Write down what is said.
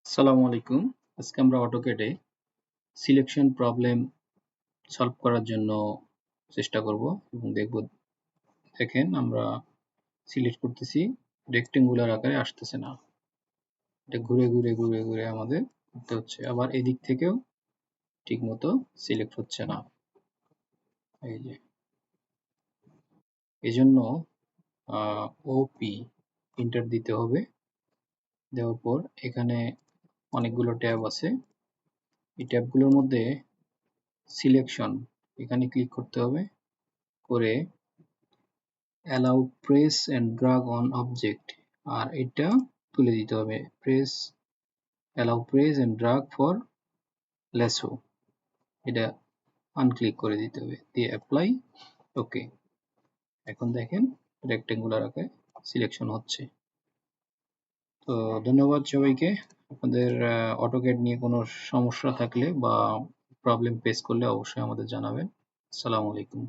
আসসালামু আলাইকুম। আজকে আমরা অটোক্যাডে সিলেকশন প্রবলেম সলভ করার জন্য চেষ্টা করব এবং দেখব। দেখেন আমরা সিলেক্ট করতেছি, রেক্টেঙ্গুলার আকারে আসতেছে না, এটা ঘুরে ঘুরে ঘুরে ঘুরে আমাদের করতে হচ্ছে। আবার এদিক থেকেও ঠিক মতো সিলেক্ট হচ্ছে না। এই যে এই জন্য ওপি এন্টার দিতে হবে। দেওয়ার পর এখানে অনেকগুলো ট্যাব আছে, এই ট্যাবগুলোর মধ্যে সিলেকশন এখানে ক্লিক করতে হবে, করে allow press and drag on object আর এটা তুলে দিতে হবে, allow press and drag for lasso এটা আনক্লিক করে দিতে হবে, দিয়ে অ্যাপ্লাই। ওকে, এখন দেখেন রেক্টেঙ্গুলার আকারে সিলেকশন হচ্ছে। তো ধন্যবাদ সবাইকে। আপনাদের অটোক্যাড নিয়ে কোনো সমস্যা থাকলে বা প্রবলেম ফেস করলে অবশ্যই আমাদের জানাবেন। আসসালামু আলাইকুম।